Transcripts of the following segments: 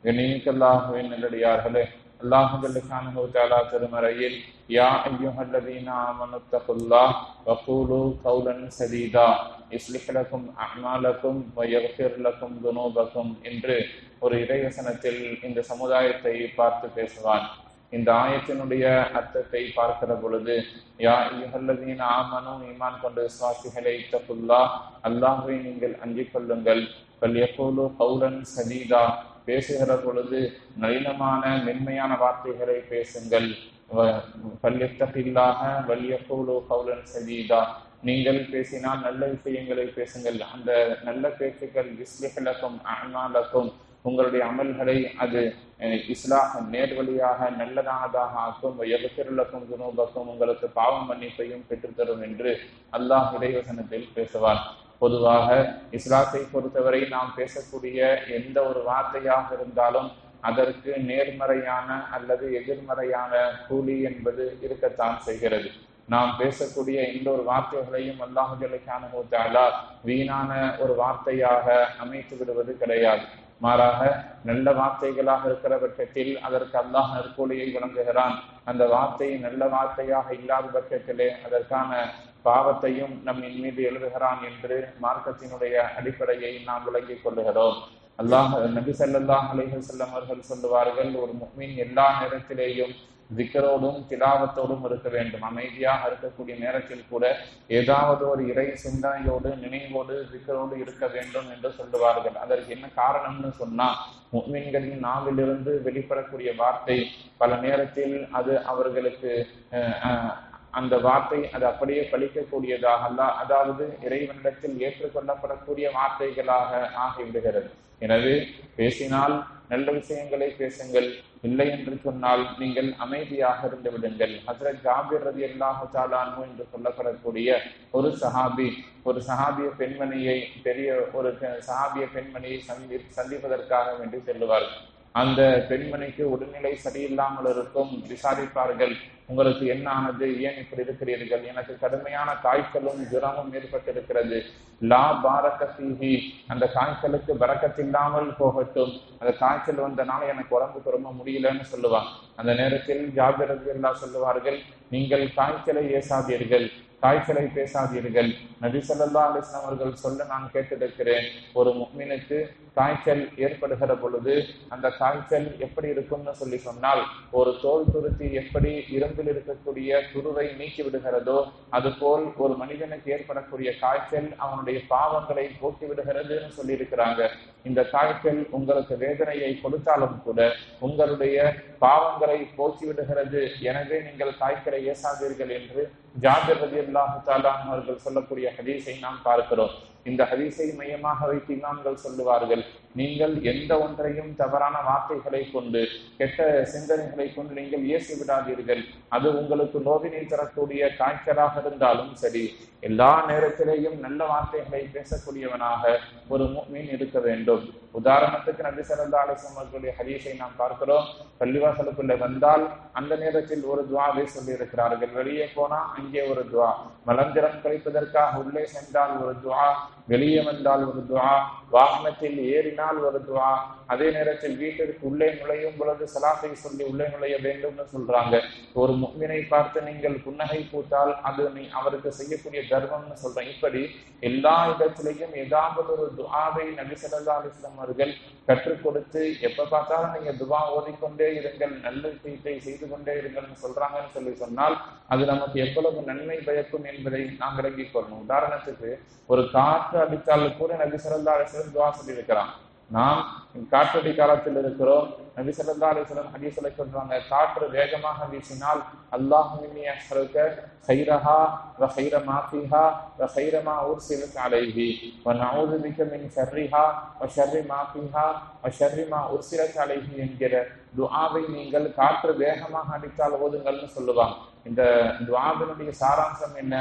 கண்ணியமிக்கல்லாஹுவின் நல்லடியார்களே, அல்லாஹு ஜல்லஷானஹு தஆலா திருமறையில் யா அய்யுஹல்லதீன ஆமனுத்தகுல்லாஹ் வகூலு கௌலன் சதீதா யுஸ்லிஹ் லக்கும் அஅமாலக்கும் வயக்ஃபிர் லக்கும் துனூபக்கும் என்று ஒரு இறைவசனத்தில் இந்த சமுதாயத்தை பார்த்து பேசுவான். இந்த ஆயத்தினுடைய அர்த்தத்தை பார்க்கிற பொழுது, யா அய்யுஹல்லதீன ஆமனு, ஈமான் கொண்ட விசுவாசிகளே, இத்தகுல்லாஹ், அல்லாஹ்வை நீங்கள் அஞ்சிக் கொள்ளுங்கள். வல்யகூலு கௌலன் சதீதா, பேசுகிற பொழுது நளினமான மென்மையான வார்த்தைகளை பேசுங்கள். வல்யத்தகில்லாஹ வல்யகூலு கௌலன் சதீதா, நீங்கள் பேசினால் நல்ல விஷயங்களை பேசுங்கள். அந்த நல்ல பேச்சுக்கள் யுஸ்லிஹ் லக்கும் அஅமாலக்கும், உங்களுடைய அமல்களை அது இஸ்லாஹ் நேர்வழியாக நல்லதானதாக ஆக்கும். யக்ஃபிர் லக்கும் துனூபக்கும், உங்களுக்கு பாவம் மன்னிப்பையும் பெற்றுத்தரும் என்று அல்லாஹ் இறைவசனத்தில் பேசுவார். பொதுவாக இஸ்லாத்தை பொறுத்தவரை நாம் பேசக்கூடிய எந்த ஒரு வார்த்தையாக இருந்தாலும் அதற்கு நேர்மறையான அல்லது எதிர்மறையான கூலி என்பது இருக்கத்தான் செய்கிறது. நாம் பேசக்கூடிய எந்த ஒரு வார்த்தைகளையும் அல்லாஹு ஜல்லஷானஹு தஆலா வீணான ஒரு வார்த்தையாக அமைத்து விடுவது கிடையாது. மாறாக நல்ல வார்த்தைகளாக இருக்கிற பட்சத்தில் அதற்கு அல்லாஹ் நற்கூலியை வழங்குகிறான். அந்த வார்த்தை நல்ல வார்த்தையாக இல்லாத பட்சத்திலே அதற்கான பாவத்தையும் நம்மின் மீது எழுதுகிறான் என்று மார்க்கத்தினுடைய அடிப்படையை நாம் விளங்கிக் கொள்ளுகிறோம். நபி ஸல்லல்லாஹு அலைஹி வஸல்லம் அவர்கள் சொல்லுவார்கள், ஒரு முஃமின் எல்லா நேரத்திலேயும் திக்ரோடும் திலாவத்தோடும் இருக்க வேண்டும். அமைதியாக இருக்கக்கூடிய நேரத்தில் கூட ஏதாவது ஒரு இறை சிந்தனையோடு நினைவோடு திக்ரோடு இருக்க வேண்டும் என்று சொல்லுவார்கள். அதற்கு என்ன காரணம்னு சொன்னா, முஃமின்களின் நாவிலிருந்து வெளிப்படக்கூடிய வார்த்தை பல நேரத்தில் அது அவர்களுக்கு அந்த வார்த்தை அது அப்படியே பலிக்கக்கூடியதாக அல்ல, அதாவது இறைவனிடத்தில் ஏற்றுக்கொள்ளப்படக்கூடிய வார்த்தைகளாக ஆகிவிடுகிறது. எனவே பேசினால் நல்ல விஷயங்களை பேசுங்கள், இல்லை என்று சொன்னால் நீங்கள் அமைதியாக இருந்து விடுங்கள். ஹஜ்ரத் ஜாபிர் ரலியல்லாஹு தஆலா அன்ஹு என்று சொல்லப்படக்கூடிய ஒரு சஹாபிய பெண்மணியை சந்திப்பதற்காக வேண்டி செல்லுவார்கள். அந்த பெண்மணிக்கு உடல்நிலை சரியில்லாமல் இருக்கும். விசாரிப்பார்கள், உங்களுக்கு என்ன ஆனது, ஏன் இப்படி இருக்கிறீர்கள்? எனக்கு கடுமையான காய்ச்சலும் ஜுரமும் ஏற்பட்டிருக்கிறது. லா பாரக ஃபீஹி, அந்த காய்ச்சலுக்கு பரக்கத்தில்லாமல் போகட்டும். அந்த காய்ச்சல் வந்தனால எனக்கு உடம்புக்கு ரொம்ப முடியலன்னு சொல்லுவாங்க. அந்த நேரத்தில் ஜாபிர் ரலியல்லாஹு சொல்லுவார்கள், நீங்கள் காய்ச்சலை ஏசாதீர்கள், காய்ச்சலை பேசாதீர்கள். நபி ஸல்லல்லாஹு அலைஹி வஸல்லம் அவர்கள் சொல்ல நான் கேட்டிருக்கிறேன், ஒரு முஃமினுக்கு காய்ச்சல் ஏற்படுகிற பொழுது அந்த காய்ச்சல் எப்படி இருக்கும்னு சொல்லி சொன்னால், ஒரு தோல் துருத்தி எப்படி இரும்பில் இருக்கக்கூடிய துருவை நீக்கி விடுகிறதோ அதுபோல் ஒரு மனிதனுக்கு ஏற்படக்கூடிய காய்ச்சல் அவனுடைய பாவங்களை போக்கி விடுகிறதுன்னு சொல்லி இருக்கிறாங்க. இந்த காய்ச்சல் உங்களுக்கு வேதனையை கொடுத்தாலும் கூட உங்களுடைய பாவங்களை போக்கி விடுகிறது. எனவே நீங்கள் காய்ச்சலை ஏசாதீர்கள் என்று ஜாபிர் ரலியல்லாஹு தஆலா அவர்கள் சொல்லக்கூடிய ஹதீஸை நாம் பார்க்கிறோம். இந்த ஹதீஸை மையமாக வைத்து இமாம்கள் சொல்லுவார்கள், நீங்கள் எந்த ஒன்றையும் தவறான வார்த்தைகளை கொண்டு கெட்ட சிந்தனைகளை கொண்டு நீங்கள் ஏசி விடாதீர்கள். அது உங்களுக்கு நோவினை தரக்கூடிய காய்ச்சலாக இருந்தாலும் சரி, எல்லா நேரத்திலேயும் நல்ல வார்த்தைகளை பேசக்கூடியவனாக ஒரு முஃமின் இருக்க வேண்டும். உதாரணத்துக்கு நபி ஸல்லல்லாஹு அலைஹி வஸல்லம் அவர்களுடைய ஹதீஸை நாம் பார்க்கிறோம். பள்ளிவாசலுக்குள்ள வந்தால் அந்த நேரத்தில் ஒரு துஆவை சொல்லி இருக்கிறார்கள். வெளியே போனா அங்கே ஒரு துஆ, மலஞ்சிரம் கழிப்பதற்காக உள்ளே சென்றால் ஒரு துஆ, வெளியே வந்தால் ஒரு துஆ, வாகனத்தில் ஏறினால் ஒரு துஆ, அதே நேரத்தில் வீட்டிற்கு உள்ளே நுழையும் பொழுது ஸலாத்தை சொல்லி உள்ளே நுழைய வேண்டும்னு சொல்றாங்க. ஒரு முஃமினை பார்த்து நீங்கள் புன்னகை பூத்தால் அது அவருக்கு செய்யக்கூடிய தர்மம்னு சொல்றேன். இப்படி எல்லா இடத்திலையும் ஏதாவது ஒரு துஆவை நபி ஸல்லல்லாஹு அலைஹி வஸல்லம் அவர்கள் கற்றுக் கொடுத்து எப்ப பார்த்தாலும் நீங்க துஆ ஓதிக்கொண்டே இருங்கள், நல்ல விஷயத்தை செய்து கொண்டே இருங்கள்னு சொல்றாங்கன்னு சொல்லி சொன்னால் அது நமக்கு எவ்வளவு நன்மை பயக்கும் என்பதை நாம் விளங்கிக் கொள்ளணும். உதாரணத்துக்கு ஒரு காற்று அடித்தால் கூட நபி ஸல்லல்லாஹு அலைஹி வஸல்லம் துஆ சொல்லி இருக்கிறான். நாம் காற்றடி காலத்தில் இருக்கிறோம். நபி ஸல்லல்லாஹு அலைஹி வஸல்லம் ஹதீஸ்ல சொல்றாங்க, காற்று வேகமாக வீசினால் அல்லாஹும்ம இன்னி அஸ்அலுக கைரஹா வ கைர மா ஃபீஹா வ கைர மா உர்சிலத் அலைஹி வ நஊது பிக மின் ஷர்ரிஹா வ ஷர்ரி மா ஃபீஹா வ ஷர்ரி மா உர்சிலத் அலைஹி என்கிற துஆவை நீங்கள் காற்று வேகமாக அடித்தால் ஓதுங்கள்னு சொல்லுவாங்க. இந்த துஆவினுடைய சாராம்சம் என்ன?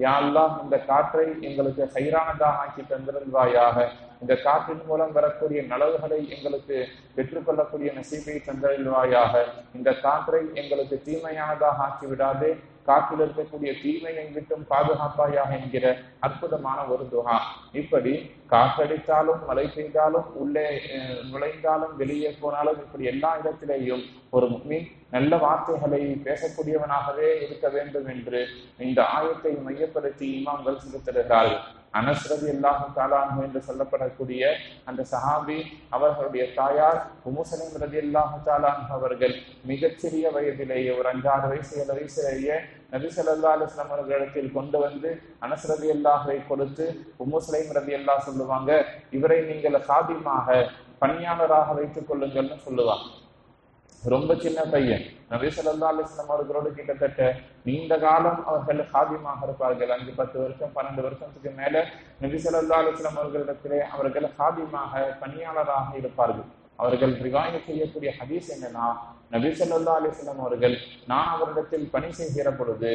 யா அல்லாஹ், இந்த காற்றை எங்களுக்கு ஹைரானதாக ஆக்கி தந்திருவாயாக, இந்த காற்றின் மூலம் வரக்கூடிய நலவுகளை எங்களுக்கு பெற்றுக்கொள்ளக்கூடிய நசீபை தந்திருவாயாக, இந்த காற்றை எங்களுக்கு தீமையானதாக ஆக்கிவிடாது, காற்றில் இருக்கக்கூடிய தீமையை விட்டும் பாதுகாப்பாயாக என்கிற அற்புதமான ஒரு துஹா. இப்படி காற்றடித்தாலும் மழை பெய்தாலும் உள்ளே நுழைந்தாலும் வெளியே போனாலும் இப்படி எல்லா இடத்திலேயும் ஒரு முஃமின் நல்ல வார்த்தைகளை பேசக்கூடியவனாகவே இருக்க வேண்டும் என்று இந்த ஆயத்தை மையப்படுத்தி இமாம்கள் சொல்லித்தருகிறார்கள். அனஸ் ரலியல்லாஹு தஆலா அன்ஹு என்று சொல்லப்படக்கூடிய அந்த சஹாபி, அவர்களுடைய தாயார் உம்மு சலீம் ரலியல்லாஹு தஆலா அன்ஹு அவர்கள் மிகச்சிறிய வயதிலேயே ஒரு 5-6 வயசு 7 வயசிலேயே நபி ஸல்லல்லாஹு அலைஹி வஸல்லம் அவர்களிடத்தில் கொண்டு வந்து அனஸ் ரலியல்லாஹுவை கொடுத்து உம்மு சலீம் ரலியல்லாஹு சொல்லுவாங்க, இவரை நீங்கள் காதிமாக பணியாளராக வைத்துக் கொள்ளுங்கள்னு சொல்லுவாங்க. ரொம்ப சின்ன பையன். நபி ஸல்லல்லாஹு அலைஹி வஸல்லம் அவர்களோடு கிட்டத்தட்ட நீண்ட காலம் அவர்கள் காதிமாக இருப்பார்கள். 5-10 வருஷம் 12 வருஷத்துக்கு மேல நபி ஸல்லல்லாஹு அலைஹி வஸல்லம் அவர்களிடத்திலே அவர்கள் காதிமாக பணியாளராக இருப்பார்கள். அவர்கள் ரிவாயத் செய்யக்கூடிய ஹதீஸ் என்னன்னா, நபி ஸல்லல்லாஹு அலைஹி வஸல்லம் அவர்கள் நான் அவரிடத்தில் பணி செய்கிற பொழுது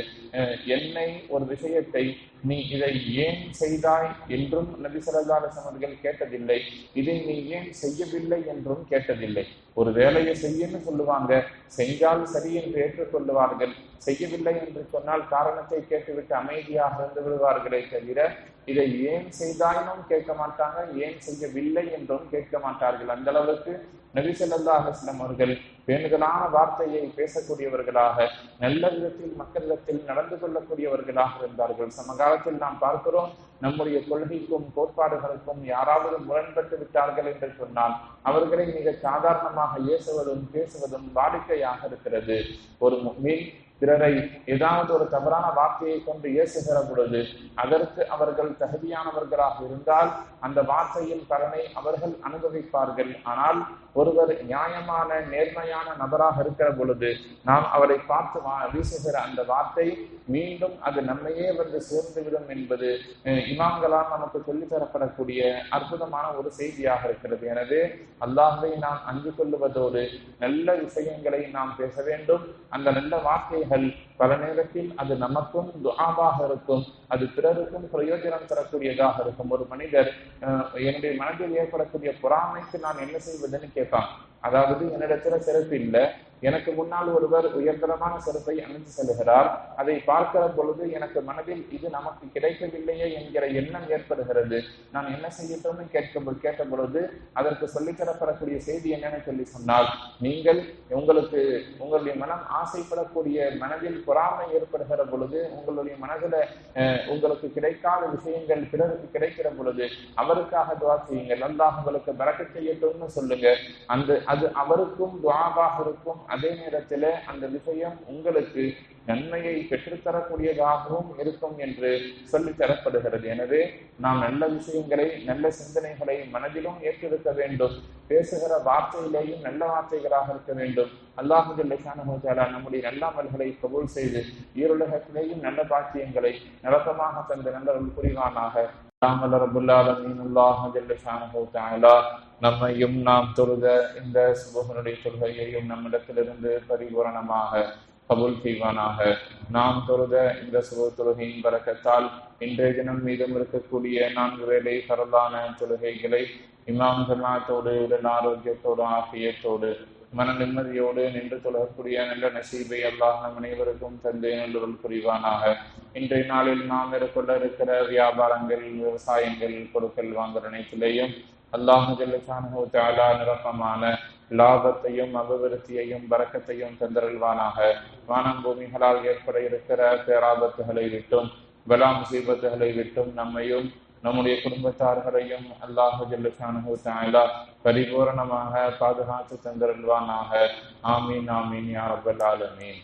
என்னை ஒரு விஷயத்தை நீ இதை ஏன் செய்தாய் என்றும் நபி ஸல்லல்லாஹு அலைஹி வஸல்லம் அவர்கள் கேட்டதில்லை, இதை நீ ஏன் செய்யவில்லை என்றும் கேட்டதில்லை. ஒரு வேலையை செய்யன்னு சொல்லுவாங்க, செஞ்சால் சரி என்று ஏற்றுக்கொள்ளுவார்கள், செய்யவில்லை என்று சொன்னால் காரணத்தை கேட்டுவிட்டு அமைதியாக இருந்து விடுவார்களே தவிர இதை ஏன் செய்தாயினும் கேட்க மாட்டாங்க, ஏன் செய்யவில்லை என்றும் கேட்க மாட்டார்கள். அந்த அளவுக்கு நபி ஸல்லல்லாஹு அலைஹி வஸல்லம் அவர்கள் பேணுதலான வார்த்தையை பேசக்கூடியவர்களாக, நல்ல விதத்தில் மக்களிடத்தில் நடந்து கொள்ளக்கூடியவர்களாக இருந்தார்கள். சமகாலத்தில் நாம் பார்க்கிறோம், நம்முடைய கொள்கைக்கும் கோட்பாடுகளுக்கும் யாராவது முரண்பட்டு விட்டார்கள் என்று சொன்னால் அவர்களை மிக சாதாரணமாக ஏசுவதும் பேசுவதும் வாடிக்கையாக இருக்கிறது. ஒரு முஃமின் பிறரை ஏதாவது ஒரு தவறான வார்த்தையை கொண்டு ஏசுகிற பொழுது அதற்கு அவர்கள் தகுதியானவர்களாக இருந்தால் அந்த வார்த்தையின் பலனை அவர்கள் அனுபவிப்பார்கள். ஆனால் ஒருவர் நியாயமான நேர்மையான நபராக இருக்கிற பொழுது நாம் அவரை பார்த்து வீசுகிற அந்த வார்த்தை மீண்டும் அது நம்மையே வந்து சேர்ந்துவிடும் என்பது இமாம்களால் நமக்கு சொல்லித் தரப்படக்கூடிய அற்புதமான ஒரு செய்தியாக இருக்கிறது. எனவே அல்லாஹ்வை நாம் அஞ்சு கொள்ளுவதோடு நல்ல விஷயங்களை நாம் பேச வேண்டும். அந்த நல்ல வார்த்தைகள் பல நேரத்தில் அது நமக்கும் துஆவாக இருக்கும், அது பிறருக்கும் பிரயோஜனம் தரக்கூடியதாக இருக்கும். ஒரு மனிதர் என்னுடைய மனதில் ஏற்படக்கூடிய பொறாமைக்கு நான் என்ன செய்வதுன்னு கேட்பான். அதாவது என்னிடத்துல செருப்பு இல்லை, எனக்கு முன்னால் ஒருவர் உயர்தரமான செருப்பை அணிந்து செல்கிறார், அதை பார்க்கிற பொழுது எனக்கு மனதில் இது நமக்கு கிடைக்கவில்லையே என்கிற எண்ணம் ஏற்படுகிறது. நான் என்ன செய்யட்டும்னு கேட்ட பொழுது அதற்கு சொல்லித்தரப்படக்கூடிய செய்தி என்னன்னு சொல்லி சொன்னால், நீங்கள் உங்களுடைய மனம் ஆசைப்படக்கூடிய மனதில் பொறாமை ஏற்படுகிற பொழுது உங்களுடைய மனதில் உங்களுக்கு கிடைக்காத விஷயங்கள் பிறருக்கு கிடைக்கிற பொழுது அவருக்காக துஆ செய்யுங்கள், அல்லாஹ் உங்களுக்கு பரக்கத் செய்யட்டும்னு சொல்லுங்க. அது அவருக்கும் துஆவாக இருக்கும், அதே நேரத்தில் அந்த விஷயம் உங்களுக்கு நன்மையை பெற்றுத்தரக்கூடியதாகவும் இருக்கும் என்று சொல்லித் தரப்படுகிறது. எனவே நாம் நல்ல விஷயங்களை நல்ல சிந்தனைகளை மனதிலும் ஏற்றிருக்க வேண்டும். பேசுகிற வார்த்தையிலேயும் நல்ல வார்த்தைகளாக இருக்க வேண்டும். அல்லாஹ் ஜல்ல ஷானஹு தஆலா நம்முடைய நல்ல அமல்களை கபூல் செய்து ஈருலகத்திலேயும் நல்ல பாக்கியங்களை நிரப்பமாக தந்த நல்லவர்கள் புரிவானாக. ரப்புல் ஆலமீன் அல்லாஹ் ஜல்ல ஷானஹு தஆலா நம்மையும் நாம் தொழுத இந்த சுபஹனுடைய தொழுகையையும் நம்மிடத்திலிருந்து பரிபூரணமாக கபூல் செய்வானாக. நாம் தொழுத இந்த சுப தொழுகையின் பரக்கத்தால் இன்றைய தினம் மீதும் இருக்கக்கூடிய 4 வேளை பரலான தொழுகைகளை இமாம் ஜமாத்தோடு உடல் ஆரோக்கியத்தோடு ஆஃபியத்தோடு மன நிம்மதியோடு நின்று தொழக்கூடிய நல்ல நசீபை அல்லாஹ் நம் அனைவருக்கும் தந்தை நல்லுருள் புரிவானாக. இன்றைய நாளில் நாம் மேற்கொள்ள இருக்கிற வியாபாரங்கள், விவசாயங்கள், பொருட்கள் வாங்குற அனைத்திலேயும் அல்லாஹ் ஜல்ல ஷானஹு தஆலா நிரப்பமான லாபத்தையும் அபிவிருத்தியையும் பரக்கத்தையும் தந்தருள்வானாக. வானம் பூமிகளால் ஏற்பட இருக்கிற பேராபத்துகளை விட்டும் பலா முசீபத்துகளை விட்டும் நம்மையும் நம்முடைய குடும்பத்தார்களையும் அல்லாஹ் ஜல்ல ஷானஹு தஆலா பரிபூரணமாக பாதுகாத்து தந்தருள்வானாக. ஆமீன் ஆமீன் யா ரப்பல் ஆலமீன்.